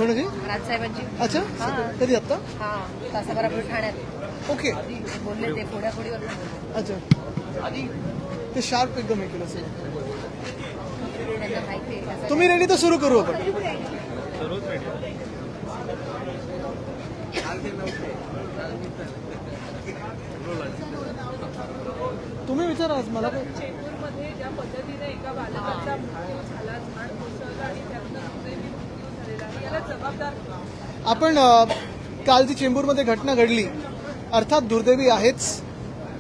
कोणाची? राजसाहेबांची. अच्छा, कधी आता? हा, तासाभरापूर्वी ठाण्यात. ओके, बोलले ते फोड्याफोडीवर पण बोलले. अच्छा, ते शार्प एकदम हे केलं असेल. त्यांना माहिती आहे कसं. तुम्ही रेडी तर सुरू करू आपण. तुम्ही विचारा आज मला काय. चेंबूरमध्ये ज्या पद्धतीने एका बालकाचा मृत्यू झाला, झाड कोसळलं आणि त्यातनं दुर्दैवी मृत्यू झालेला आहे, याला जबाबदार कोण? आपण काल जी चेंबूरमध्ये घटना घडली अर्थात दुर्दैवी आहेच,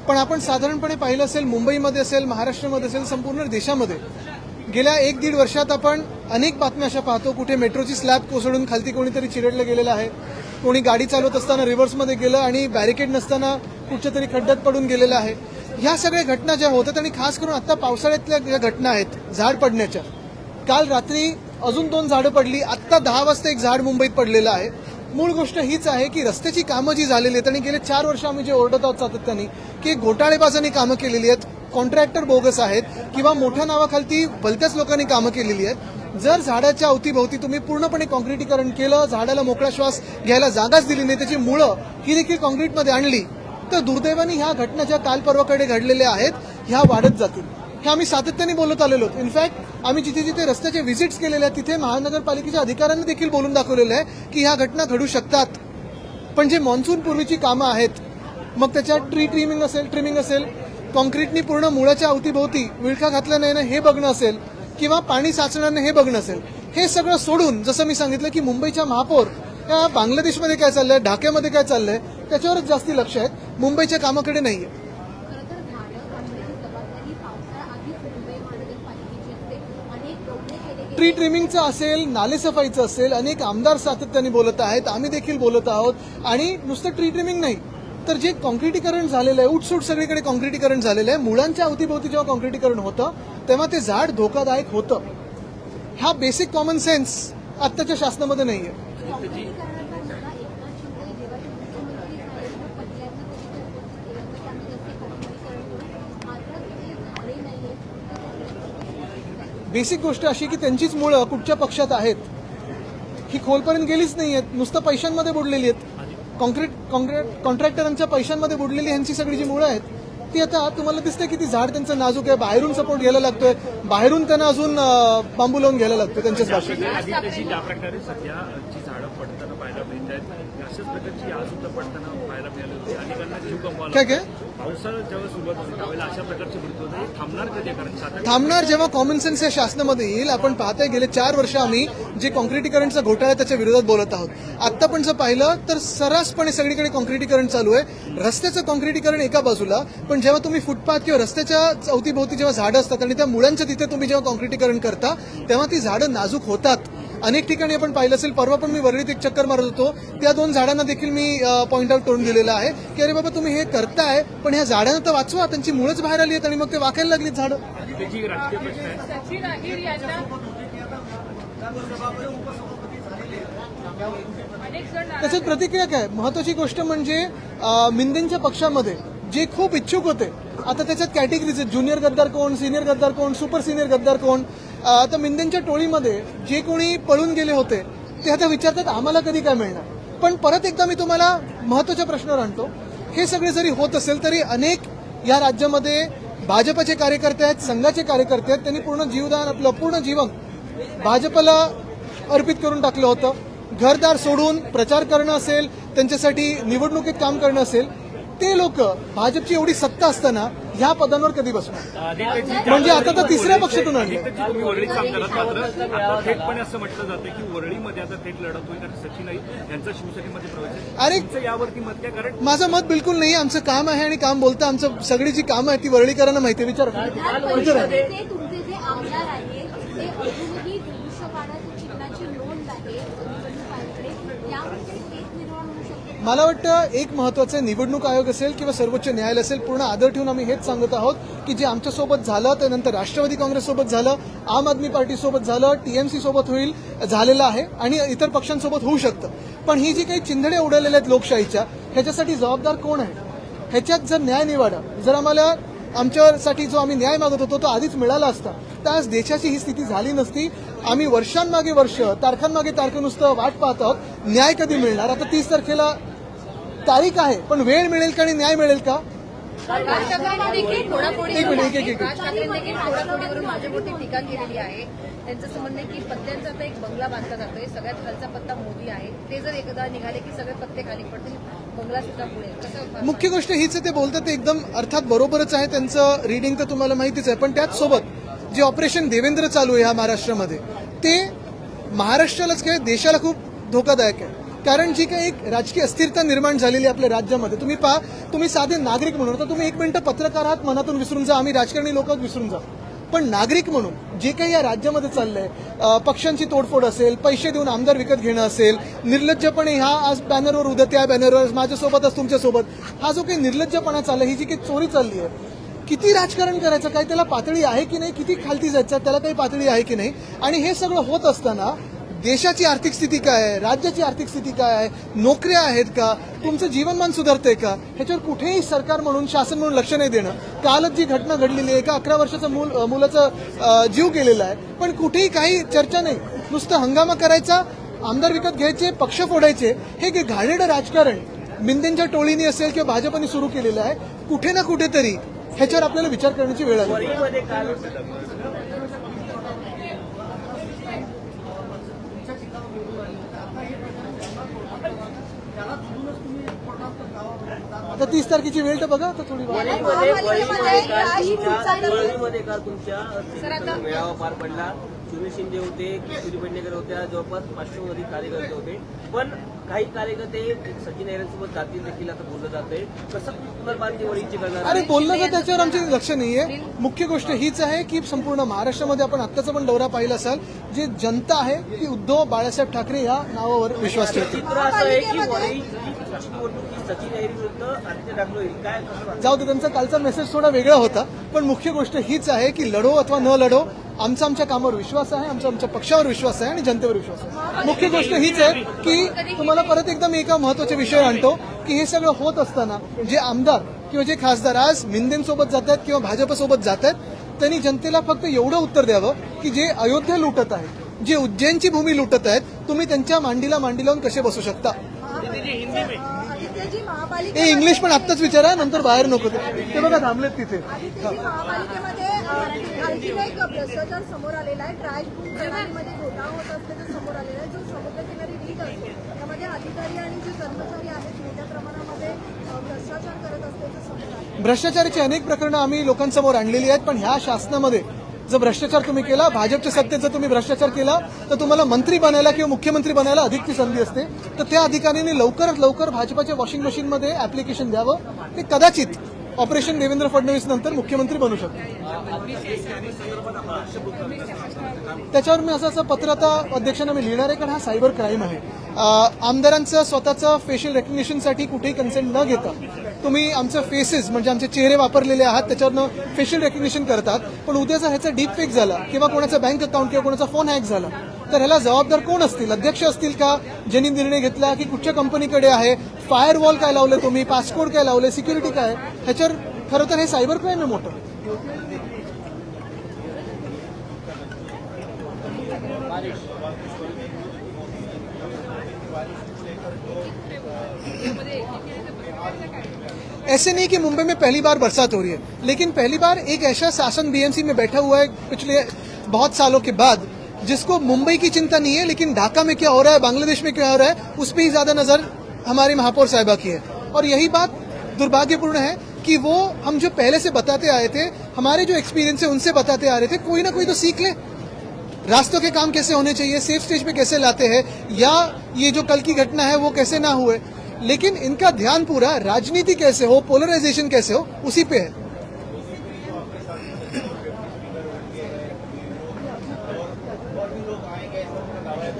पण आपण साधारणपणे पाहिलं असेल मुंबईमध्ये असेल, महाराष्ट्रामध्ये असेल, संपूर्ण देशामध्ये गेल्या 1-1.5 वर्षात आपण अनेक बातम्या अशा पाहतो कुठे मेट्रोची स्लॅब कोसळून खालती कोणीतरी चिरडलं गेलेलं आहे, कोणी गाडी चालवत असताना रिव्हर्समध्ये गेलं आणि बॅरिकेड नसताना कुठच्या तरी खड्ड्यात पडून गेलेलं आहे. ह्या सगळ्या घटना ज्या होतात आणि खास करून आता पावसाळ्यातल्या ज्या घटना आहेत झाड पडण्याच्या, काल रात्री अजून 2 झाडं पडली, आत्ता 10 वाजता एक झाड मुंबईत पडलेलं आहे. मूळ गोष्ट हीच आहे की रस्त्याची कामं जी झालेली आहेत आणि गेले 4 वर्ष आम्ही जे ओरडत आहोत सातत्याने की घोटाळेबाजांनी कामं केलेली आहेत, कॉन्ट्रॅक्टर बोगस आहेत किंवा मोठ्या नावाखालती भलत्याच लोकांनी कामं केलेली आहेत. जर झाडाच्या अवतीभोवती तुम्ही पूर्णपणे कॉन्क्रिटीकरण केलं, झाडाला मोकळा श्वास घ्यायला जागाच दिली नाही, त्याची मुळं ही देखील कॉन्क्रीटमध्ये आणली, तर दुर्दैवाने ह्या घटना ज्या काल परवाकडे घडलेल्या आहेत ह्या वाढत जातील. हे आम्ही सातत्याने बोलत आलेलो आहोत. इनफॅक्ट आम्ही जिथे जिथे रस्त्याचे व्हिजिट्स केलेले आहेत तिथे महानगरपालिकेच्या अधिकाऱ्यांनी देखील बोलून दाखवलेलं आहे की ह्या घटना घडू शकतात. पण जे मान्सून पूर्वीची कामं आहेत, मग त्याच्यात ट्रिमिंग असेल, कॉन्क्रीटनी पूर्ण मुळाच्या अवतीभोवती विळखा घातल्या नाही ना हे बघणं असेल किंवा पाणी साचणार नाही हे बघणं असेल, हे सगळं सोडून जसं मी सांगितलं की मुंबईच्या महापौर या बांगलादेशमध्ये काय चाललंय, ढाक्यामध्ये काय चाललंय त्याच्यावरच जास्ती लक्ष आहे, मुंबईच्या कामाकडे नाहीये. ट्री ट्रिमिंगचं असेल, नालेसफाईचं असेल, अनेक आमदार सातत्याने बोलत आहेत, आम्ही देखील बोलत आहोत. आणि नुसतं ट्री ट्रिमिंग नाही तर जे कॉन्क्रिटीकरण झालेलं आहे, उठसूट सगळीकडे कॉन्क्रिटीकरण झालेलं आहे, मुळांच्या अवतीभोवती जेव्हा कॉन्क्रिटीकरण होतं तेव्हा ते झाड धोकादायक होतं. हा बेसिक कॉमन सेन्स आत्ताच्या शासनामध्ये नाहीये. बेसिक गोष्ट अशी की त्यांचीच मुळं कुठच्या पक्षात आहेत ही खोलपर्यंत गेलीच नाही आहेत, नुसतं पैशांमध्ये बुडलेली आहेत. कॉन्ट्रॅक्टरांच्या पैशांमध्ये बुडलेली ह्यांची सगळी जी मुळं आहेत ती आता तुम्हाला दिसते की ती झाड त्यांचं नाजूक आहे, बाहेरून सपोर्ट घ्यायला लागतोय, बाहेरून त्यांना अजून बांबू लावून घ्यायला लागतं त्यांच्याच भाषेत. ज्या प्रकारे सध्या जी झाडं पडताना पाहायला मिळत आहेत अशाच प्रकारची आज सुद्धा पडताना पाहायला मिळाली होती. अनेकांना जीव गमवायला काय पावसाळ्यात जेव्हा सुरुवात होती त्यावेळेला अशा प्रकारचे मृत्यू होते. थांबणार कधी? कारण थांबणार जेव्हा कॉमन सेन्स या शासनामध्ये येईल. आपण पाहताय गेले 4 वर्ष आम्ही जे कॉन्क्रिटीकरणचा घोटाळा त्याच्या विरोधात बोलत आहोत. आता पण जर पाहिलं तर सर्रासपणे सगळीकडे कॉन्क्रिटीकरण चालू आहे. रस्त्याचं कॉन्क्रिटीकरण एका बाजूला, पण जेव्हा तुम्ही फुटपाथ किंवा रस्त्याच्या अवतीभोवती जेव्हा झाडं असतात आणि त्या मुळांच्या तिथे तुम्ही जेव्हा कॉन्क्रिटीकरण करता तेव्हा ती झाडं नाजूक होतात. अनेक ठिकाणी आपण पाहिलं असेल, परवा पण मी वरळीत एक चक्कर मारत होतो, त्या 2 झाडांना देखील मी पॉईंट आउट करून दिलेलं आहे की अरे बाबा तुम्ही हे करताय पण ह्या झाडांना तर वाचवा, त्यांची मुळंच बाहेर आली आहेत आणि मग ते वाकायला लागलीत झाडं. सचिन अहिर यांना अनेक जण त्याच्यात प्रतिक्रिया काय? महत्वाची गोष्ट म्हणजे मिंदेंच्या पक्षामध्ये जे खूप इच्छुक होते, आता त्याच्यात कॅटेगरीज आहेत, ज्युनियर गद्दार कोण, सिनियर गद्दार कोण, सुपर सिनियर गद्दार कोण. आता मिंदेंच्या टोळीमध्ये जे कोणी पळून गेले होते ते आता विचारतात आम्हाला कधी काय मिळणार. पण परत एकदा मी तुम्हाला महत्वाच्या प्रश्नावर आणतो, हे सगळे जरी होत असेल तरी अनेक या राज्यामध्ये भाजपचे कार्यकर्ते आहेत, संघाचे कार्यकर्ते आहेत, त्यांनी पूर्ण जीवदान आपलं पूर्ण जीवन भाजपला अर्पित करून टाकलं होतं. घरदार सोडून प्रचार करणं असेल, त्यांच्यासाठी निवडणुकीत काम करणं असेल, ते लोक भाजपची एवढी सत्ता असताना ह्या पदांवर कधी बसणार? म्हणजे आता तर तिसऱ्या पक्षातून आणलं. तुम्ही वरळीत काम करत, मात्र आता थेटपणे असं म्हटलं जातं की वरळीमध्ये आता थेट लढत होईल कारण सचिन अहिर यांचा शिवसेनेमध्ये प्रवेश आहे. अरे यावरती मत काय? कारण माझं मत बिलकुल नाही. आमचं काम आहे आणि काम बोलतं. आमचं सगळी जी कामं आहेत ती वरळीकरांना माहिती आहे. विचारा. तुमचे जे आमदार आहेत ते अजूनही धनुष्यबाणाच्या चिन्हाची नोंद आहे निवडणूक आयोगाकडे, यामध्ये एक निर्माण होऊ शकते. मला वाटतं एक महत्वाचं निवडणूक आयोग असेल किंवा सर्वोच्च न्यायालय असेल, पूर्ण आदर ठेवून आम्ही हेच सांगत आहोत की जे आमच्यासोबत झालं त्यानंतर राष्ट्रवादी काँग्रेससोबत झालं, आम आदमी पार्टीसोबत झालं, टीएमसी सोबत झालेलं आहे आणि इतर पक्षांसोबत होऊ शकतं. पण ही जी काही चिंधडे उडवलेल्या आहेत लोकशाहीच्या, ह्याच्यासाठी जबाबदार कोण आहे? ह्याच्यात जर न्याय निवाडा, जर आम्हाला आमच्यासाठी जो आम्ही न्याय मागत होतो तो आधीच मिळाला असता तर आज देशाची ही स्थिती झाली नसती. आम्ही वर्षांमागे वर्ष तारखांमागे तारखा नुसतं वाट पाहत आहोत. न्याय कधी मिळणार? आता 30 तारखेला तारीख आहे, पण वेळ मिळेल का आणि न्याय मिळेल का? राज ठाकरेंनी देखील फोडाफोडी एक मिनिट, एक. राज ठाकरेंनी देखील फोडाफोडीवरून माझ्यावरती टीका केलेली आहे. त्यांचं असं म्हणणं आहे की पत्त्यांचा आता एक बंगला बांधला जातोय, सगळ्यात खालचा पत्ता मोदी आहे, ते जर एकदा निघाले की सगळे पत्ते खाली पडतील, बंगला सुद्धा पुढे. कसं मुख्य गोष्ट हीच आहे, ते बोलतात ते एकदम अर्थात बरोबरच आहे, त्यांचं रिडिंग तर तुम्हाला माहितीच आहे. पण त्याच सोबत जे ऑपरेशन देवेंद्र चालू आहे ह्या महाराष्ट्रामध्ये, ते महाराष्ट्रालाच काय देशाला खूप धोकादायक आहे. कारण जी काही एक राजकीय अस्थिरता निर्माण झालेली आहे आपल्या राज्यामध्ये, तुम्ही पहा, तुम्ही साधे नागरिक म्हणून, तर तुम्ही एक मिनिटं पत्रकार आहात, मनातून विसरून जा, आम्ही राजकारणी लोक विसरून जा, पण नागरिक म्हणून जे काही या राज्यामध्ये चाललंय, पक्षांची तोडफोड असेल, पैसे देऊन आमदार विकत घेणं असेल, निर्लज्जपणे ह्या आज बॅनरवर उद्या त्या बॅनरवर माझ्यासोबतच तुमच्यासोबत, हा जो काही निर्लज्जपणा चालला, ही जी काही चोरी चालली आहे, किती राजकारण करायचं, काय त्याला पातळी आहे की नाही, किती खालती जायचं त्याला काही पातळी आहे की नाही. आणि हे सगळं होत असताना देशाची आर्थिक स्थिती काय आहे, राज्याची आर्थिक स्थिती काय आहे, नोकऱ्या आहेत का, तुमचं जीवनमान सुधारतंय का, ह्याच्यावर कुठेही सरकार म्हणून, शासन म्हणून लक्ष नाही देणं. कालच जी घटना घडलेली आहे, एका 11 वर्षाचं मुलाचा जीव गेलेला आहे, पण कुठेही काही चर्चा नाही, नुसतं हंगामा करायचा, आमदार विकत घ्यायचे, पक्ष फोडायचे, हे घाणेरडं राजकारण मिंदेंच्या टोळीने असेल किंवा भाजपने सुरू केलेलं आहे. कुठे ना कुठेतरी ह्याच्यावर आपल्याला विचार करण्याची वेळ आली. आता 30 तारखेची वेळ तर बघा, आता थोडी मेळावा पार पडला. सुनील शिंदे होते, किशोरी पेडणेकर होत्या, जवळपास 500 अधिक कार्यकर्ते होते, पण काही कार्यकर्ते सचिन अहिरेंसोबत जातील देखील आता बोललं जातंय. कसं पुनर्बांधणी वळीची करणार? अरे बोललं तर त्याच्यावर आमचे लक्ष नाहीये. मुख्य गोष्ट हीच आहे की संपूर्ण महाराष्ट्रामध्ये आपण आत्ताचा पण दौरा पाहिला असाल, जे जनता आहे ती उद्धव बाळासाहेब ठाकरे या नावावर विश्वास ठेवते. चित्र असं आहे की वरळी सचिन अहिरे विरुद्ध आदित्य ठाकरे येईल. काय कसं जाऊ दे, त्यांचा कालचा मेसेज थोडा वेगळा होता, पण मुख्य गोष्ट हीच आहे की लढो अथवा न लढो, आमच्या कामावर विश्वास आहे, आमच्या पक्षावर विश्वास आहे आणि जनतेवर विश्वास आहे. मुख्य गोष्ट हीच आहे की तुम्हाला परत एकदा मी एका महत्वाच्या विषयावर आणतो की हे सगळं होत असताना जे आमदार किंवा जे खासदार आज मिंदेंसोबत जात आहेत किंवा भाजपसोबत जात आहेत, त्यांनी जनतेला फक्त एवढं उत्तर द्यावं की जे अयोध्या लुटत आहेत, जे उज्जैनची भूमी लुटत आहेत, तुम्ही त्यांच्या मांडीला मांडी लावून कसे बसू शकता. हे इंग्लिश पण आत्ताच विचारा, नंतर बाहेर नको. ते बघा थांबलेत तिथे. महापालिकेमध्ये आणखी एक भ्रष्टाचार समोर आलेला आहे. ट्राय प्रणालीमध्ये घोटाळा होत असल्याचं समोर आलेला आहे. जो समुद्रकिनारी रीट असतो त्यामध्ये अधिकारी आणि जे कर्मचारी आहेत मोठ्या प्रमाणामध्ये भ्रष्टाचार करत असल्याचं समोर आलं. भ्रष्टाचाराची अनेक प्रकरणं आम्ही लोकांसमोर आणलेली आहेत, पण ह्या शासनामध्ये जर भ्रष्टाचार तुम्ही केला, भाजपच्या सत्तेत जर तुम्ही भ्रष्टाचार केला, तर तुम्हाला मंत्री बनायला किंवा मुख्यमंत्री बनायला अधिकची संधी असते. तर त्या अधिकाऱ्यांनी लवकरात लवकर भाजपाच्या वॉशिंग मशीनमध्ये ऍप्लिकेशन द्यावं. ते कदाचित ऑपरेशन देवेंद्र फडणवीस नंतर मुख्यमंत्री बनू शकतात. त्याच्यावर मी असं पत्र आता अध्यक्षांना मी लिहिणार आहे, कारण हा सायबर क्राईम आहे. आमदारांचं स्वतःचं फेशियल रेकग्निशनसाठी कुठेही कन्सेंट न घेता तुम्ही आमचं फेसेस म्हणजे आमचे चेहरे वापरलेले आहात त्याच्यावरनं फेशियल रेकग्निशन करतात, पण उद्या जर ह्याचा डीप फेक झाला किंवा कोणाचा बँक अकाउंट किंवा कोणाचा फोन हॅक झाला तर ह्याला जबाबदार कोण असतील? अध्यक्ष असतील का, ज्यांनी निर्णय घेतला, की कुठच्या कंपनीकडे आहे, फायरवॉल काय लावले तुम्ही, पासकोड काय लावले, सिक्युरिटी काय, ह्याच्यावर खरं तर हे सायबर क्राईम आहे मोठं. ऐसे नहीं कि मुंबई में पहली बार बरसात हो रही है, लेकिन पहली बार एक ऐसा शासन बीएमसी में बैठा हुआ है पिछले बहुत सालों के बाद जिसको मुंबई की चिंता नहीं है, लेकिन ढाका में क्या हो रहा है, बांग्लादेश में क्या हो रहा है, उस पर ही ज्यादा नजर हमारी महापौर साहिबा की है. और यही बात दुर्भाग्यपूर्ण है कि वो हम जो पहले से बताते आए थे, हमारे जो एक्सपीरियंस है उनसे बताते आ रहे थे, कोई ना कोई तो सीख ले. रास्तों के काम कैसे होने चाहिए, सेफ स्टेज पे कैसे लाते हैं, या ये जो कल की घटना है वो कैसे ना हुए, लेकिन इनका ध्यान पूरा राजनीति कैसे हो, पोलराइजेशन कैसे हो, उसी पे है.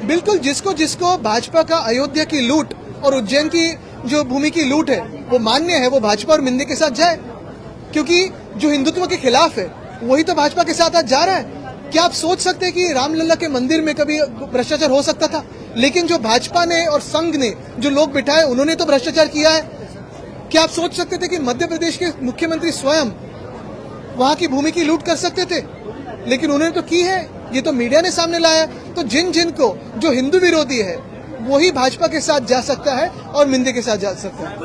बिल्कुल, जिसको जिसको भाजपा का अयोध्या की लूट और उज्जैन की जो भूमि की लूट है वो मान्य है, वो भाजपा और मिंदे के साथ जाए, क्योंकि जो हिंदुत्व के खिलाफ है वही तो भाजपा के साथ आज जा रहा है. क्या आप सोच सकते हैं कि रामलला के मंदिर में कभी भ्रष्टाचार हो सकता था? लेकिन जो भाजपा ने और संघ ने जो लोग बिठाए उन्होंने तो भ्रष्टाचार किया है. क्या आप सोच सकते थे कि मध्य प्रदेश के मुख्यमंत्री स्वयं वहां की भूमि की लूट कर सकते थे? लेकिन उन्होंने तो की है. ये तो मीडिया ने सामने लाया। तो जिन जिन को जो हिंदू विरोधी है वही भाजपा के साथ जा सकता है और मिंदे के साथ जा सकता है।